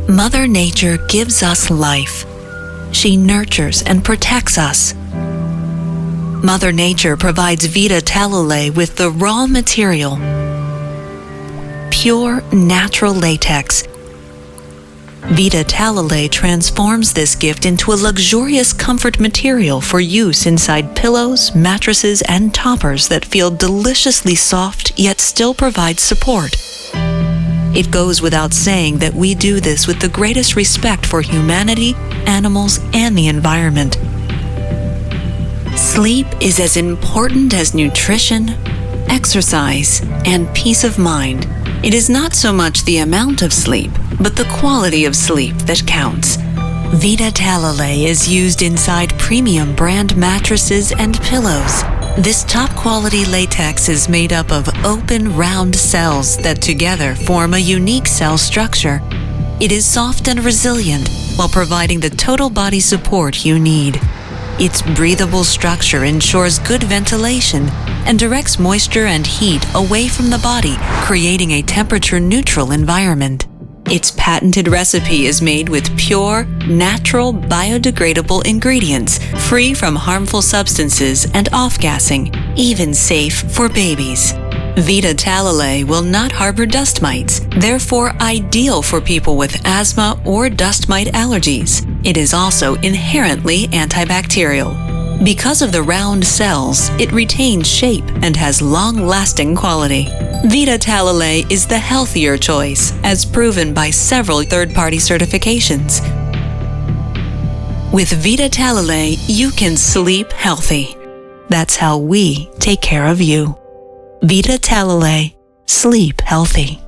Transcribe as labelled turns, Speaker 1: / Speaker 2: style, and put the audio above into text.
Speaker 1: Mother Nature gives us life. She nurtures and protects us. Mother Nature provides Vita Talalay with the raw material, pure natural latex. Vita Talalay transforms this gift into a luxurious comfort material for use inside pillows, mattresses, and toppers that feel deliciously soft yet still provide support. It goes without saying that we do this with the greatest respect for humanity, animals, and the environment. Sleep is as important as nutrition, exercise, and peace of mind. It is not so much the amount of sleep, but the quality of sleep that counts. Vita Talalay is used inside premium brand mattresses and pillows. This top-quality latex is made up of open, round cells that together form a unique cell structure. It is soft and resilient while providing the total body support you need. Its breathable structure ensures good ventilation and directs moisture and heat away from the body, creating a temperature-neutral environment. Its patented recipe is made with pure, natural, biodegradable ingredients, free from harmful substances and off-gassing, even safe for babies. Vita Talalay will not harbor dust mites, therefore ideal for people with asthma or dust mite allergies. It is also inherently antibacterial. Because of the round cells, it retains shape and has long-lasting quality. Vita Talalay is the healthier choice, as proven by several third-party certifications. With Vita Talalay, you can sleep healthy. That's how we take care of you. Vita Talalay. Sleep healthy.